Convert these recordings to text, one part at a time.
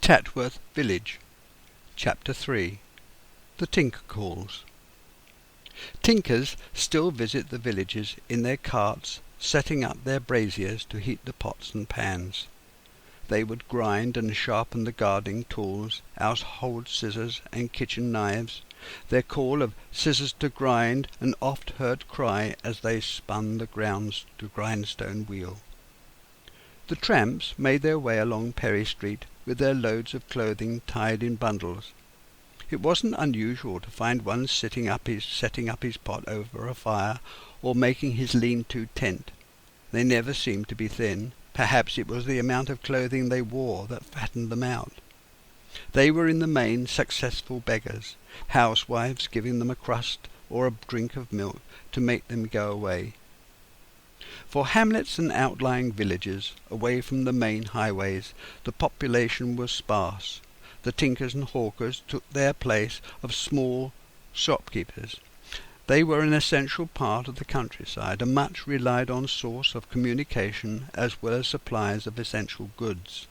Tatworth Village. Chapter 3. The Tinker Calls. Tinkers still visit the villages in their carts, setting up their braziers to heat the pots and pans. They would grind and sharpen the gardening tools, household scissors and kitchen knives, their call of scissors to grind, an oft-heard cry as they spun the grindstone wheel. The tramps made their way along Perry Street with their loads of clothing tied in bundles. It wasn't unusual to find one setting up his pot over a fire or making his lean-to tent. They never seemed to be thin. Perhaps it was the amount of clothing they wore that fattened them out. They were in the main successful beggars, housewives giving them a crust or a drink of milk to make them go away. For hamlets and outlying villages, away from the main highways, the population was sparse. The tinkers and hawkers took their place of small shopkeepers. They were an essential part of the countryside, a much relied on source of communication as well as supplies of essential goods.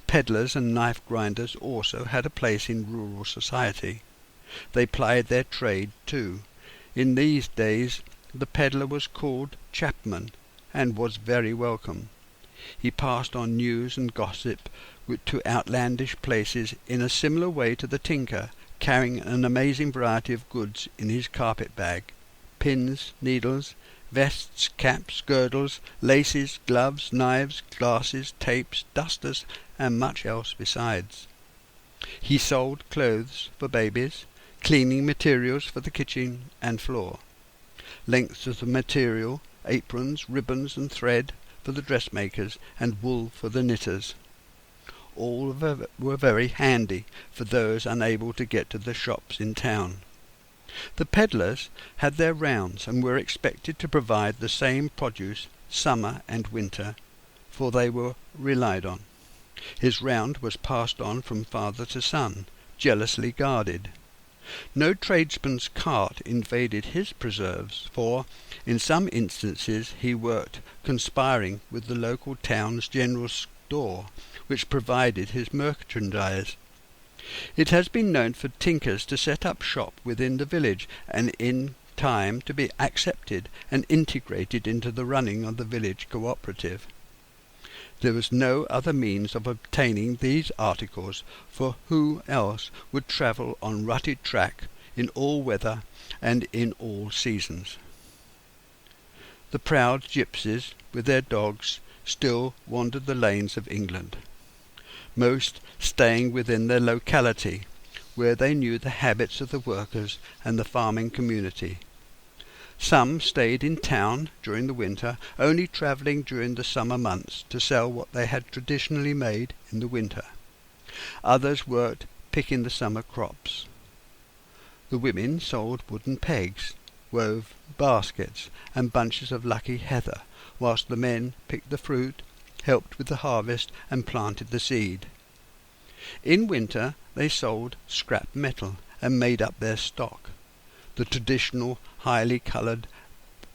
Pedlers and knife grinders also had a place in rural society. They plied their trade too. In these days the pedlar was called chapman, and was very welcome. He passed on news and gossip to outlandish places in a similar way to the tinker, carrying an amazing variety of goods in his carpet-bag: pins, needles, vests, caps, girdles, laces, gloves, knives, glasses, tapes, dusters, and much else besides. He sold clothes for babies, cleaning materials for the kitchen and floor, lengths of the material, aprons, ribbons and thread for the dressmakers, and wool for the knitters. All were very handy for those unable to get to the shops in town. The pedlars had their rounds and were expected to provide the same produce summer and winter, for they were relied on. His round was passed on from father to son, jealously guarded. No tradesman's cart invaded his preserves, for in some instances he worked conspiring with the local town's general store, which provided his merchandise. It has been known for tinkers to set up shop within the village, and in time to be accepted and integrated into the running of the village cooperative. There was no other means of obtaining these articles, for who else would travel on rutted track in all weather and in all seasons? The proud gypsies, with their dogs, still wandered the lanes of England, most staying within their locality, where they knew the habits of the workers and the farming community. Some stayed in town during the winter, only travelling during the summer months to sell what they had traditionally made in the winter. Others worked picking the summer crops. The women sold wooden pegs, wove baskets and bunches of lucky heather, whilst the men picked the fruit, helped with the harvest, and planted the seed. In winter they sold scrap metal and made up their stock. The traditional highly coloured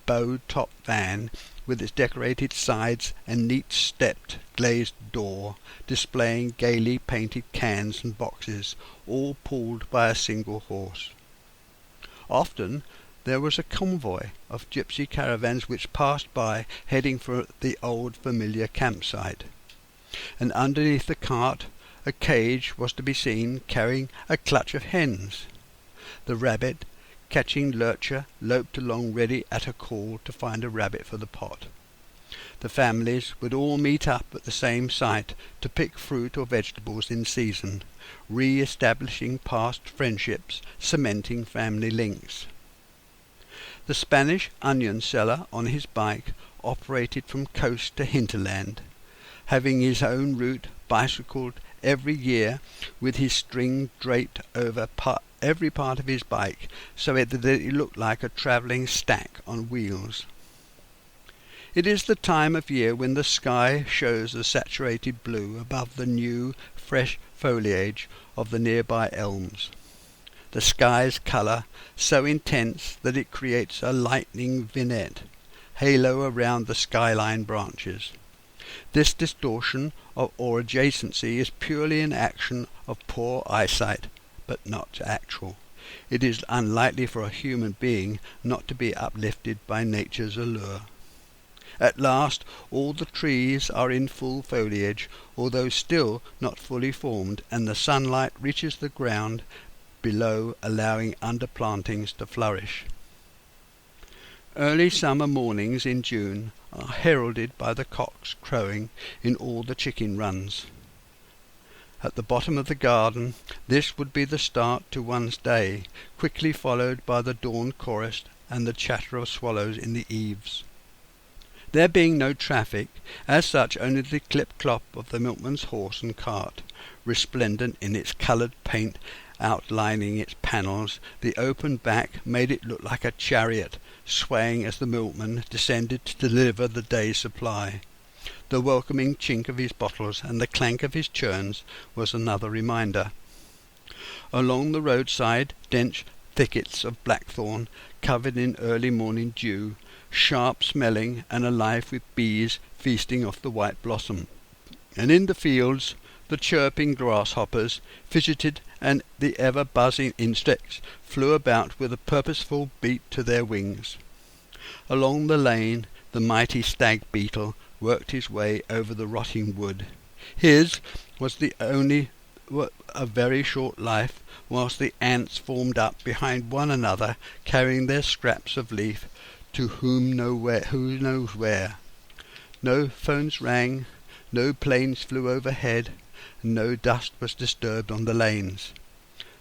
bow-top van, with its decorated sides and neat-stepped glazed door, displaying gaily painted cans and boxes, all pulled by a single horse. Often there was a convoy of gypsy caravans which passed by, heading for the old familiar campsite, and underneath the cart a cage was to be seen carrying a clutch of hens. The rabbit, catching lurcher, loped along ready at a call to find a rabbit for the pot. The families would all meet up at the same site to pick fruit or vegetables in season, re-establishing past friendships, cementing family links. The Spanish onion seller on his bike operated from coast to hinterland, having his own route bicycled every year with his string draped over every part of his bike, so that it looked like a travelling stack on wheels. It is the time of year when the sky shows a saturated blue above the new, fresh foliage of the nearby elms. The sky's colour so intense that it creates a lightning vignette, halo around the skyline branches. This distortion or adjacency is purely an action of poor eyesight, but not actual. It is unlikely for a human being not to be uplifted by nature's allure. At last all the trees are in full foliage, although still not fully formed, and the sunlight reaches the ground below, allowing underplantings to flourish. Early summer mornings in June are heralded by the cocks crowing in all the chicken runs. At the bottom of the garden this would be the start to one's day, quickly followed by the dawn chorus and the chatter of swallows in the eaves. There being no traffic, as such only the clip-clop of the milkman's horse and cart, resplendent in its coloured paint outlining its panels, the open back made it look like a chariot, swaying as the milkman descended to deliver the day's supply. The welcoming chink of his bottles and the clank of his churns was another reminder. Along the roadside, dense thickets of blackthorn, covered in early morning dew, sharp-smelling and alive with bees feasting off the white blossom. And in the fields the chirping grasshoppers fidgeted, and the ever-buzzing insects flew about with a purposeful beat to their wings. Along the lane the mighty stag-beetle worked his way over the rotting wood. His was the only a very short life, whilst the ants formed up behind one another, carrying their scraps of leaf to who knows where. No phones rang, no planes flew overhead, and no dust was disturbed on the lanes.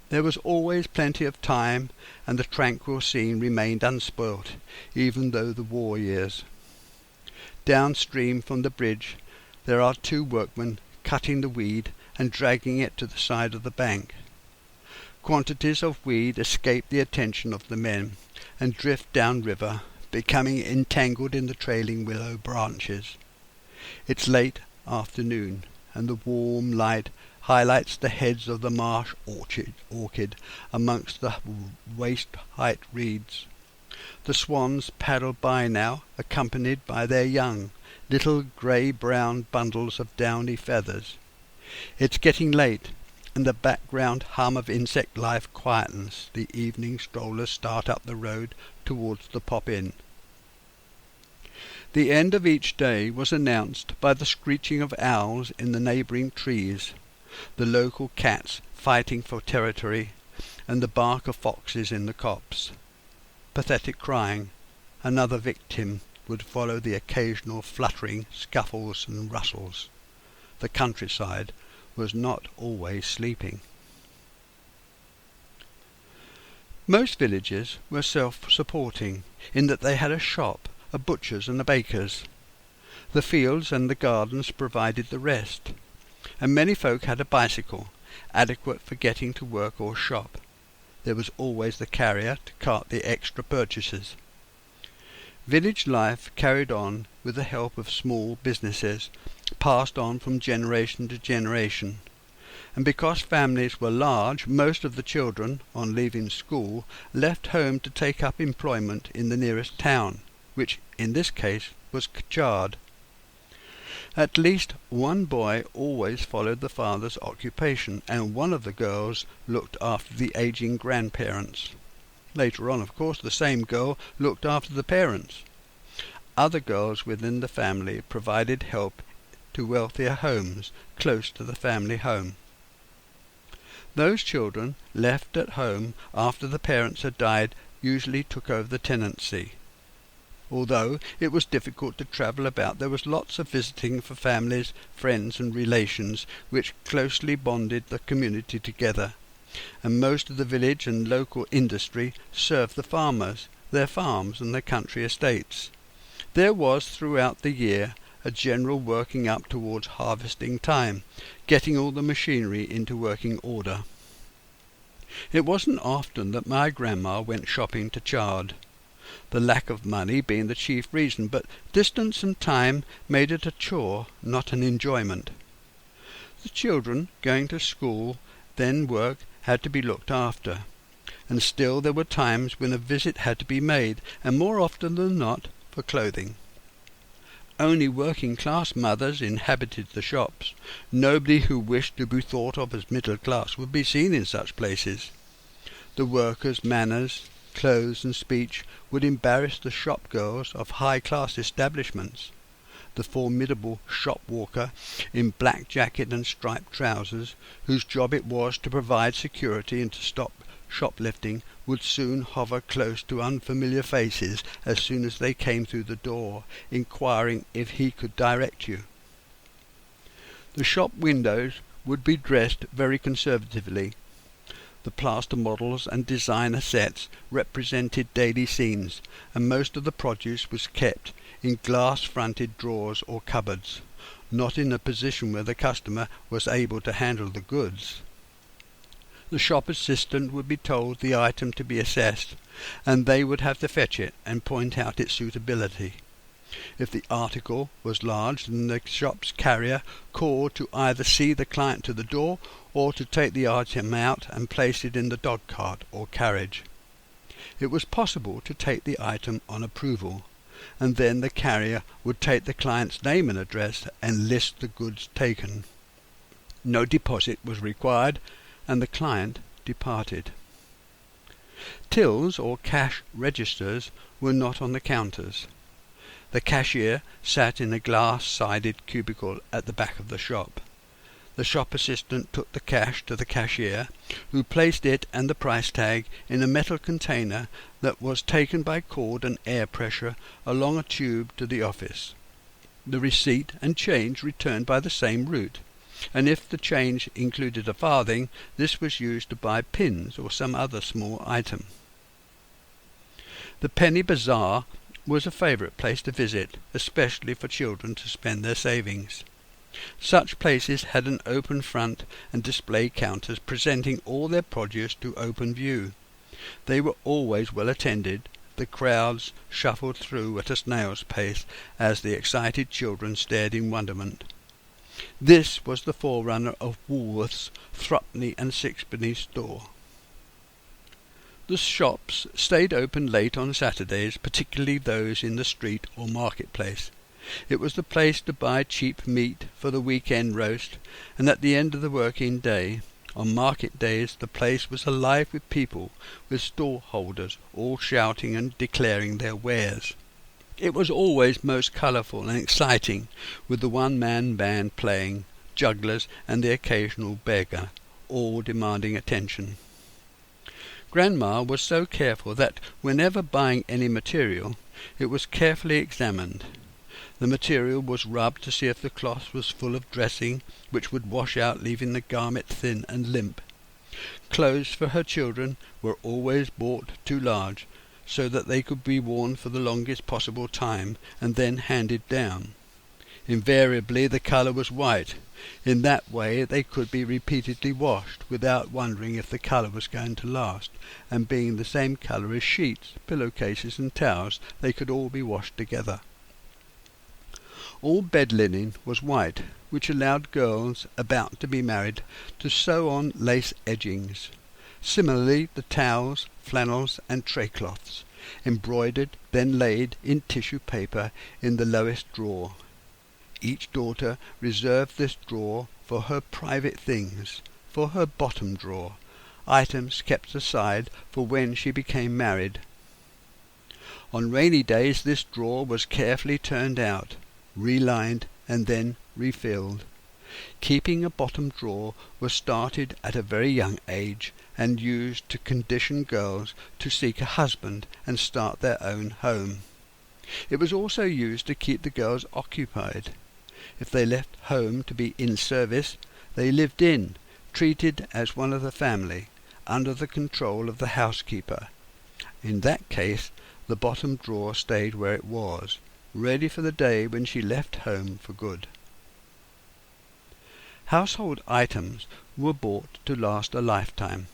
There was always plenty of time, and the tranquil scene remained unspoilt, even though the war years. Downstream from the bridge there are 2 workmen cutting the weed and dragging it to the side of the bank. Quantities of weed escape the attention of the men and drift down river, becoming entangled in the trailing willow branches. It's late afternoon, and the warm light highlights the heads of the marsh orchid amongst the waist-height reeds. The swans paddle by now, accompanied by their young, little grey-brown bundles of downy feathers. It's getting late, and the background hum of insect life quietens. The evening strollers start up the road towards the pop-in. The end of each day was announced by the screeching of owls in the neighbouring trees, the local cats fighting for territory, and the bark of foxes in the copse. Pathetic crying, another victim, would follow the occasional fluttering, scuffles and rustles. The countryside was not always sleeping. Most villages were self-supporting, in that they had a shop, a butcher's and a baker's. The fields and the gardens provided the rest, and many folk had a bicycle, adequate for getting to work or shop. There was always the carrier to cart the extra purchases. Village life carried on with the help of small businesses, passed on from generation to generation, and because families were large, most of the children, on leaving school, left home to take up employment in the nearest town, which in this case was Chard. At least one boy always followed the father's occupation, and one of the girls looked after the aging grandparents. Later on, of course, the same girl looked after the parents. Other girls within the family provided help to wealthier homes close to the family home. Those children left at home after the parents had died usually took over the tenancy. Although it was difficult to travel about, there was lots of visiting for families, friends and relations, which closely bonded the community together, and most of the village and local industry served the farmers, their farms and their country estates. There was throughout the year a general working up towards harvesting time, getting all the machinery into working order. It wasn't often that my grandma went shopping to Chard, the lack of money being the chief reason, but distance and time made it a chore, not an enjoyment. The children going to school, then work, had to be looked after, and still there were times when a visit had to be made, and more often than not for clothing. Only working-class mothers inhabited the shops. Nobody who wished to be thought of as middle class would be seen in such places. The workers' manners, clothes and speech would embarrass the shop girls of high-class establishments. The formidable shop-walker in black jacket and striped trousers, whose job it was to provide security and to stop shoplifting, would soon hover close to unfamiliar faces as soon as they came through the door, inquiring if he could direct you. The shop windows would be dressed very conservatively. The plaster models and designer sets represented daily scenes, and most of the produce was kept in glass-fronted drawers or cupboards, not in a position where the customer was able to handle the goods. The shop assistant would be told the item to be assessed, and they would have to fetch it and point out its suitability. If the article was large, then the shop's carrier called to either see the client to the door or to take the item out and place it in the dog cart or carriage. It was possible to take the item on approval, and then the carrier would take the client's name and address and list the goods taken. No deposit was required, and the client departed. Tills or cash registers were not on the counters. The cashier sat in a glass-sided cubicle at the back of the shop. The shop assistant took the cash to the cashier, who placed it and the price tag in a metal container that was taken by cord and air pressure along a tube to the office. The receipt and change returned by the same route, and if the change included a farthing, this was used to buy pins or some other small item. The penny Bazar was a favourite place to visit, especially for children to spend their savings. Such places had an open front and display counters presenting all their produce to open view. They were always well attended. The crowds shuffled through at a snail's pace as the excited children stared in wonderment. This was the forerunner of Woolworth's threepenny and sixpenny store. The shops stayed open late on Saturdays, particularly those in the street or marketplace. It was the place to buy cheap meat for the weekend roast, and at the end of the working day, on market days, the place was alive with people, with stall-holders, all shouting and declaring their wares. It was always most colourful and exciting, with the one-man band playing, jugglers and the occasional beggar, all demanding attention. Grandma was so careful that, whenever buying any material, it was carefully examined. The material was rubbed to see if the cloth was full of dressing, which would wash out, leaving the garment thin and limp. Clothes for her children were always bought too large, so that they could be worn for the longest possible time and then handed down. Invariably the colour was white. In that way they could be repeatedly washed without wondering if the colour was going to last, and being the same colour as sheets, pillowcases and towels, they could all be washed together. All bed linen was white, which allowed girls about to be married to sew on lace edgings. Similarly the towels, flannels and tray cloths, embroidered, then laid in tissue paper in the lowest drawer. Each daughter reserved this drawer for her private things, for her bottom drawer, items kept aside for when she became married. On rainy days this drawer was carefully turned out, relined and then refilled. Keeping a bottom drawer was started at a very young age and used to condition girls to seek a husband and start their own home. It was also used to keep the girls occupied. If they left home to be in service, they lived in, treated as one of the family, under the control of the housekeeper. In that case, the bottom drawer stayed where it was, ready for the day when she left home for good. Household items were bought to last a lifetime.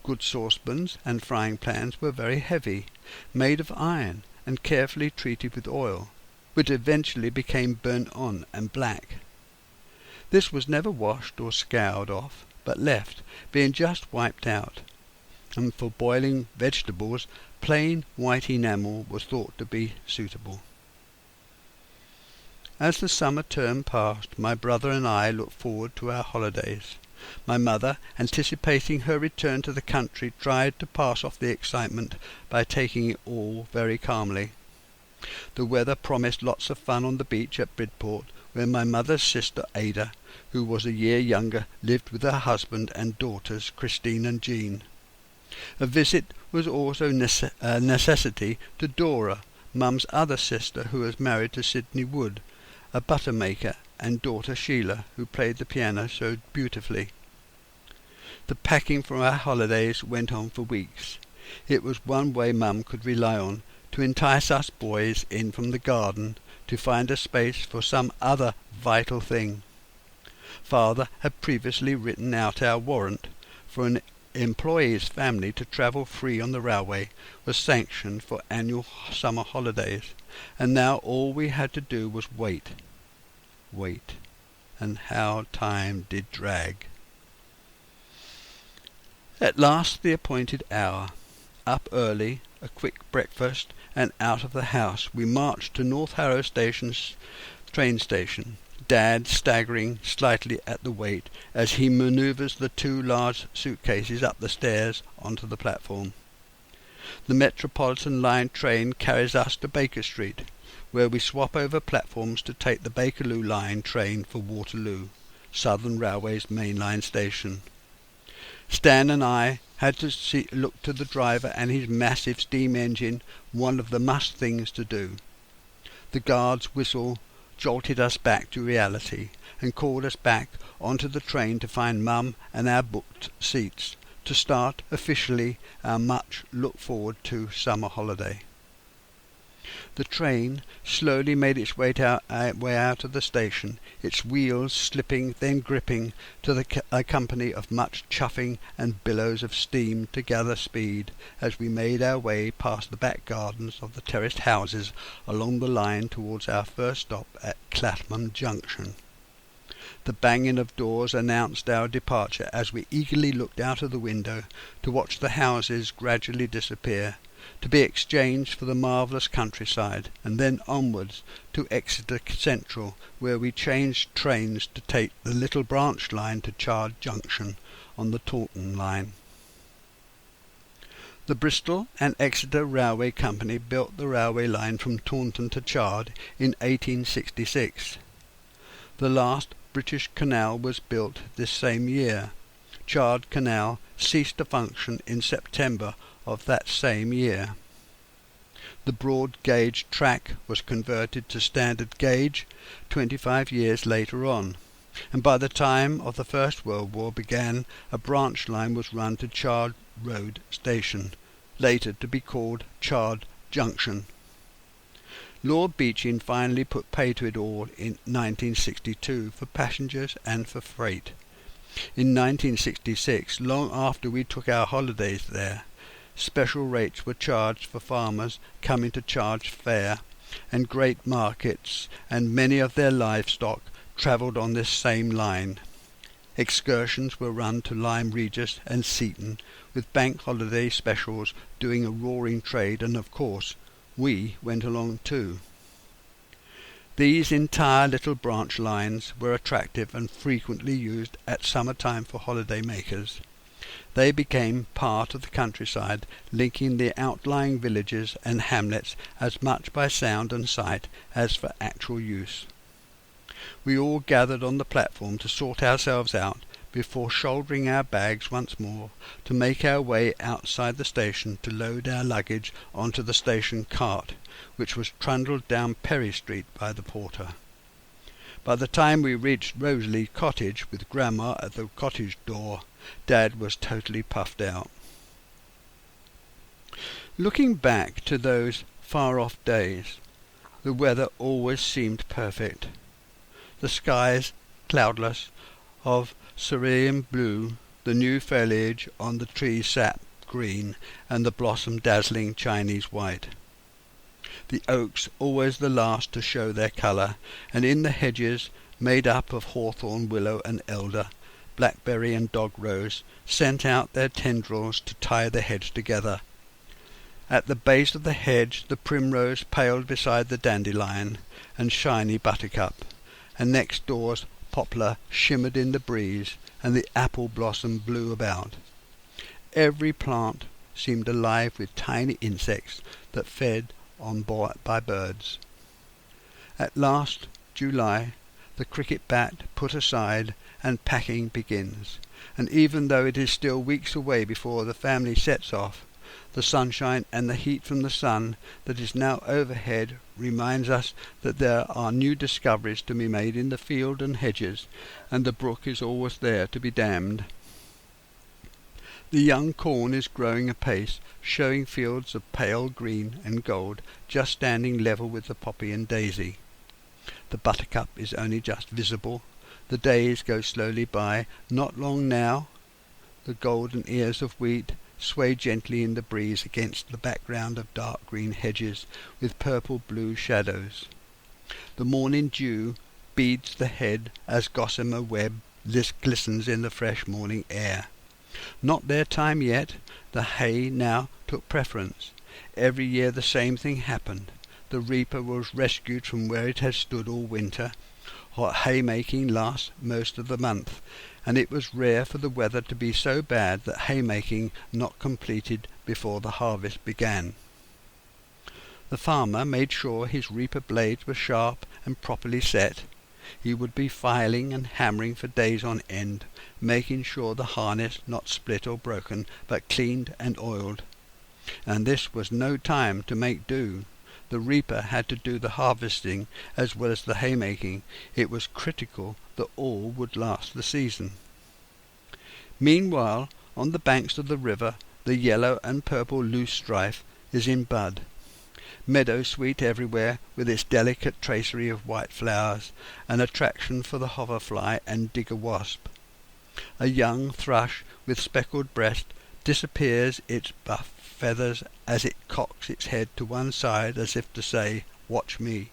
Good saucepans and frying pans were very heavy, made of iron and carefully treated with oil, which eventually became burnt on and black. This was never washed or scoured off, but left, being just wiped out, and for boiling vegetables plain white enamel was thought to be suitable. As the summer term passed, my brother and I looked forward to our holidays. My mother, anticipating her return to the country, tried to pass off the excitement by taking it all very calmly. The weather promised lots of fun on the beach at Bridport, where my mother's sister Ada, who was a year younger, lived with her husband and daughters Christine and Jean. A visit was also a necessity to Dora, Mum's other sister, who was married to Sidney Wood, a butter maker, and daughter Sheila, who played the piano so beautifully. The packing for our holidays went on for weeks. It was one way Mum could rely on to entice us boys in from the garden to find a space for some other vital thing. Father had previously written out our warrant for an employee's family to travel free on the railway was sanctioned for annual summer holidays, and now all we had to do was wait. And how time did drag. At last the appointed hour. Up early, a quick breakfast, and out of the house we marched to North Harrow Station's train station, Dad staggering slightly at the weight as he manoeuvres the two large suitcases up the stairs onto the platform. The Metropolitan line train carries us to Baker Street, where we swap over platforms to take the Bakerloo line train for Waterloo, Southern Railway's mainline station. Stan and I had to look to the driver and his massive steam engine, one of the must things to do. The guard's whistle jolted us back to reality and called us back onto the train to find Mum and our booked seats, to start officially our much looked forward to summer holiday. The train slowly made its way out of the station, its wheels slipping, then gripping, to the company of much chuffing and billows of steam to gather speed as we made our way past the back gardens of the terraced houses along the line towards our first stop at Clapham Junction. The banging of doors announced our departure as we eagerly looked out of the window to watch the houses gradually disappear, to be exchanged for the marvellous countryside, and then onwards to Exeter Central, where we changed trains to take the little branch line to Chard Junction on the Taunton line. The Bristol and Exeter Railway Company built the railway line from Taunton to Chard in 1866. The last British canal was built this same year. Chard Canal ceased to function in September of that same year. The broad gauge track was converted to standard gauge 25 years later on, and by the time of the First World War began, a branch line was run to Chard Road Station, later to be called Chard Junction. Lord Beeching finally put pay to it all in 1962 for passengers and for freight. In 1966, long after we took our holidays there, special rates were charged for farmers coming to Chard Fair, and great markets and many of their livestock travelled on this same line. Excursions were run to Lyme Regis and Seaton, with bank holiday specials doing a roaring trade, and of course we went along too. These entire little branch lines were attractive and frequently used at summer time for holiday makers. They became part of the countryside, linking the outlying villages and hamlets as much by sound and sight as for actual use. We all gathered on the platform to sort ourselves out before shouldering our bags once more to make our way outside the station to load our luggage onto the station cart, which was trundled down Perry Street by the porter. By the time we reached Rosalie Cottage, with Grandma at the cottage door, Dad was totally puffed out. Looking back to those far-off days, the weather always seemed perfect. The skies cloudless, of cerulean blue, the new foliage on the trees sap green, and the blossom dazzling Chinese white. The oaks always the last to show their colour, and in the hedges, made up of hawthorn, willow and elder, blackberry and dog rose, sent out their tendrils to tie the hedge together, At the base of the hedge the primrose paled beside the dandelion and shiny buttercup, and next door's poplar shimmered in the breeze, and the apple blossom blew about. Every plant seemed alive with tiny insects that fed on by birds. At last, July, the cricket bat put aside, and packing begins, and even though it is still weeks away before the family sets off, the sunshine and the heat from the sun that is now overhead reminds us that there are new discoveries to be made in the field and hedges, and the brook is always there to be dammed. The young corn is growing apace, showing fields of pale green and gold just standing level with the poppy and daisy. The buttercup is only just visible. The days go slowly by. Not long now. The golden ears of wheat sway gently in the breeze against the background of dark green hedges with purple-blue shadows. The morning dew beads the head as gossamer web glistens in the fresh morning air. Not their time yet. The hay now took preference. Every year the same thing happened. The reaper was rescued from where it had stood all winter. Hot haymaking lasts most of the month, and it was rare for the weather to be so bad that haymaking not completed before the harvest began. The farmer made sure his reaper blades were sharp and properly set. He would be filing and hammering for days on end, making sure the harness not split or broken, but cleaned and oiled. And this was no time to make do. The reaper had to do the harvesting as well as the haymaking. It was critical that all would last the season. Meanwhile, on the banks of the river, the yellow and purple loosestrife is in bud. Meadowsweet everywhere, with its delicate tracery of white flowers, an attraction for the hoverfly and digger wasp. A young thrush with speckled breast disappears its buff feathers as it cocks its head to one side as if to say, "Watch me."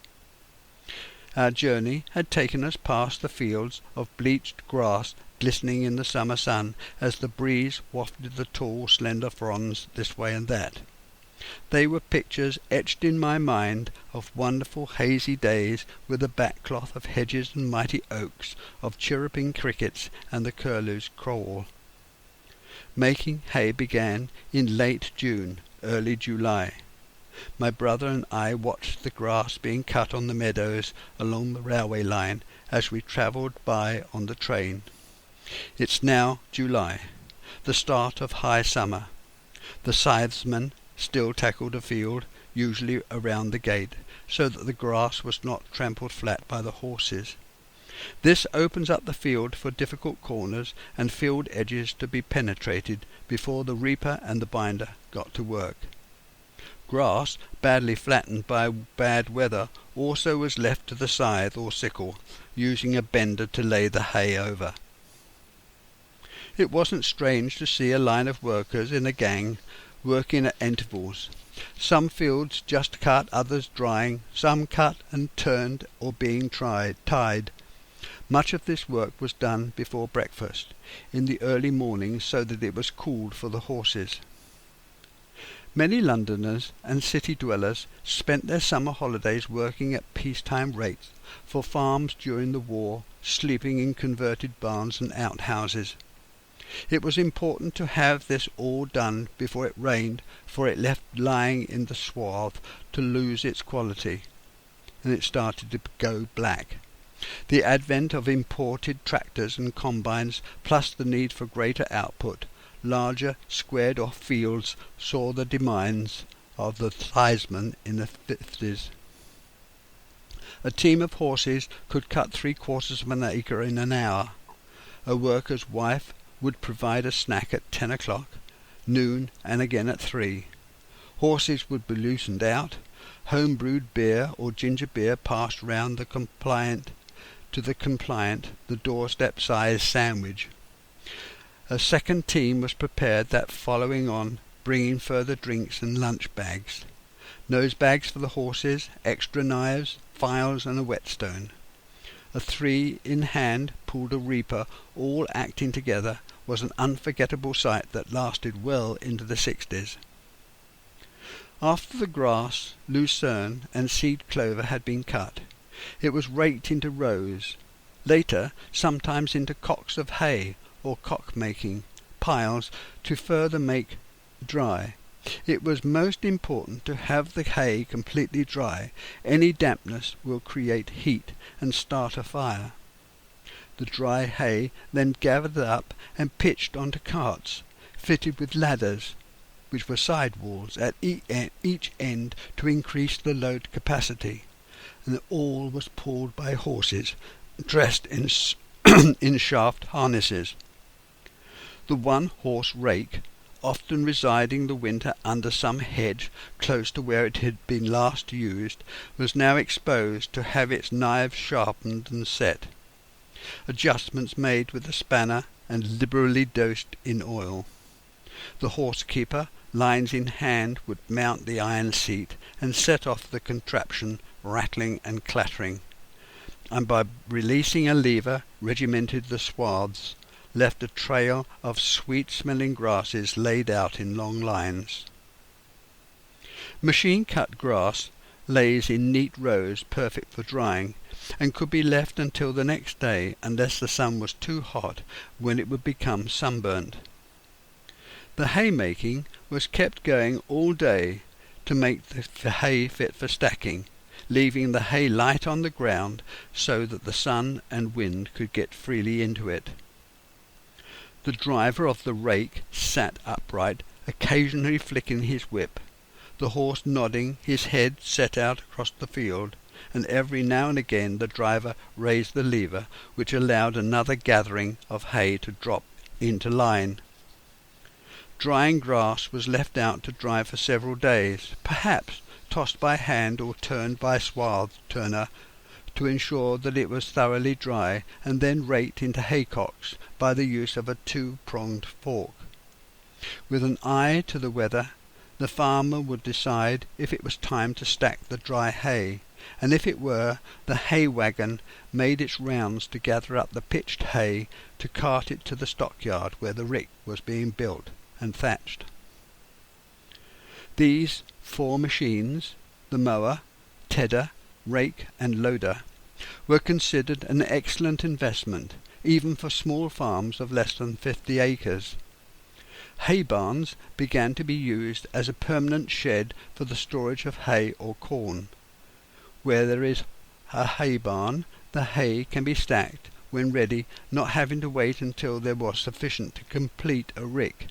Our journey had taken us past the fields of bleached grass glistening in the summer sun as the breeze wafted the tall slender fronds this way and that. They were pictures etched in my mind of wonderful hazy days with a backcloth of hedges and mighty oaks, of chirruping crickets and the curlew's crawl. Making hay began in late June, early July. My brother and I watched the grass being cut on the meadows along the railway line as we travelled by on the train. It's now July, the start of high summer. The scythesman still tackled a field, usually around the gate, so that the grass was not trampled flat by the horses. This opens up the field for difficult corners and field edges to be penetrated before the reaper and the binder got to work. Grass, badly flattened by bad weather, also was left to the scythe or sickle, using a bender to lay the hay over. It wasn't strange to see a line of workers in a gang working at intervals. Some fields just cut, others drying, some cut and turned or being tied. Much of this work was done before breakfast, in the early morning, so that it was cooled for the horses. Many Londoners and city dwellers spent their summer holidays working at peacetime rates for farms during the war, sleeping in converted barns and outhouses. It was important to have this all done before it rained, for it left lying in the swarth to lose its quality, and it started to go black. The advent of imported tractors and combines, plus the need for greater output, larger squared-off fields, saw the demise of the scythesman in the 50s. A team of horses could cut 3/4 of an acre in an hour. A worker's wife would provide a snack at 10 o'clock, noon, and again at 3. Horses would be loosened out, home-brewed beer or ginger beer passed round to the compliant, the doorstep-sized sandwich. A second team was prepared that following on, bringing further drinks and lunch bags. Nose bags for the horses, extra knives, files and a whetstone. A 3-in-hand pulled a reaper, all acting together, was an unforgettable sight that lasted well into the 60s. After the grass, lucerne, and seed clover had been cut, it was raked into rows, later sometimes into cocks of hay or cock-making piles to further make dry. It was most important to have the hay completely dry. Any dampness will create heat and start a fire. The dry hay then gathered up and pitched onto carts, fitted with ladders, which were sidewalls at each end to increase the load capacity, and all was pulled by horses dressed in in shaft harnesses. The one-horse rake, often residing the winter under some hedge close to where it had been last used, was now exposed to have its knives sharpened and set, adjustments made with a spanner and liberally dosed in oil. The horse-keeper, lines in hand, would mount the iron seat and set off the contraption, rattling and clattering, and by releasing a lever regimented the swaths, left a trail of sweet-smelling grasses laid out in long lines. Machine-cut grass lays in neat rows perfect for drying, and could be left until the next day unless the sun was too hot, when it would become sunburnt. The haymaking was kept going all day to make the hay fit for stacking, leaving the hay light on the ground so that the sun and wind could get freely into it. The driver of the rake sat upright, occasionally flicking his whip, the horse nodding, his head set out across the field, and every now and again the driver raised the lever, which allowed another gathering of hay to drop into line. Drying grass was left out to dry for several days, perhaps tossed by hand or turned by swath turner, to ensure that it was thoroughly dry, and then raked into haycocks by the use of a two-pronged fork. With an eye to the weather, the farmer would decide if it was time to stack the dry hay, and if it were, the hay wagon made its rounds to gather up the pitched hay to cart it to the stockyard where the rick was being built and thatched. These 4 machines, the mower, tedder, rake and loader, were considered an excellent investment, even for small farms of less than 50 acres. Hay barns began to be used as a permanent shed for the storage of hay or corn. Where there is a hay barn, the hay can be stacked when ready, not having to wait until there was sufficient to complete a rick.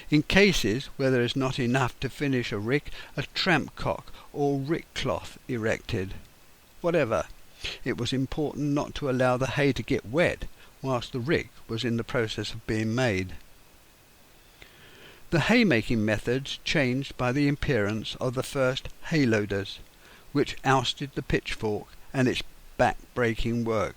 In cases where there is not enough to finish a rick, a tramp cock or rick cloth erected. Whatever, it was important not to allow the hay to get wet whilst the rick was in the process of being made. The haymaking methods changed by the appearance of the first hay loaders, which ousted the pitchfork and its back-breaking work.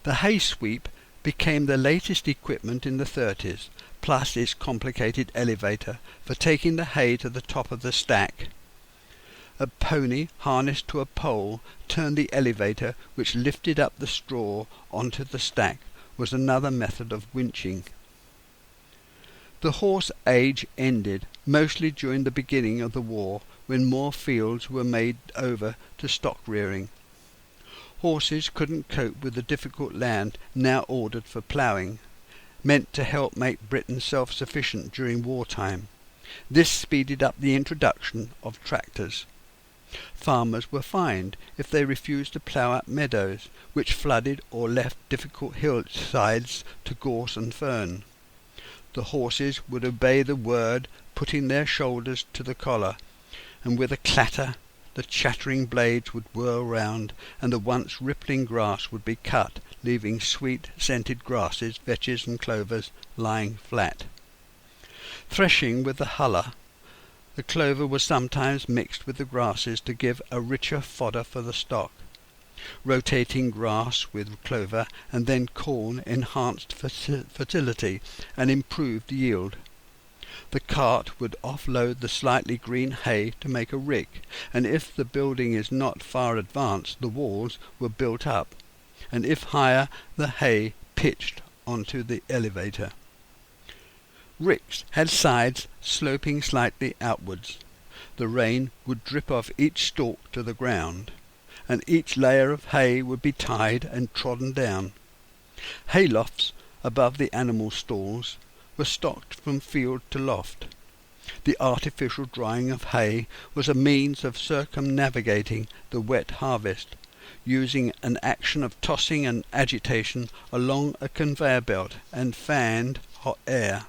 The hay sweep became the latest equipment in the 30s, plus its complicated elevator for taking the hay to the top of the stack. A pony harnessed to a pole turned the elevator, which lifted up the straw onto the stack, was another method of winching. The horse age ended mostly during the beginning of the war, when more fields were made over to stock rearing. Horses couldn't cope with the difficult land now ordered for ploughing, meant to help make Britain self-sufficient during wartime. This speeded up the introduction of tractors. Farmers were fined if they refused to plough up meadows, which flooded or left difficult hillsides to gorse and fern. The horses would obey the word, putting their shoulders to the collar, and with a clatter the chattering blades would whirl round, and the once rippling grass would be cut, leaving sweet-scented grasses, vetches and clovers lying flat. Thrashing with the huller, the clover was sometimes mixed with the grasses to give a richer fodder for the stock. Rotating grass with clover and then corn enhanced fertility and improved yield. The cart would offload the slightly green hay to make a rick, and if the building is not far advanced, the walls were built up, and if higher, the hay pitched onto the elevator. Ricks had sides sloping slightly outwards. the rain would drip off each stalk to the ground, and each layer of hay would be tied and trodden down. Haylofts above the animal stalls were stocked from field to loft. The artificial drying of hay was a means of circumnavigating the wet harvest, using an action of tossing and agitation along a conveyor belt and fanned hot air.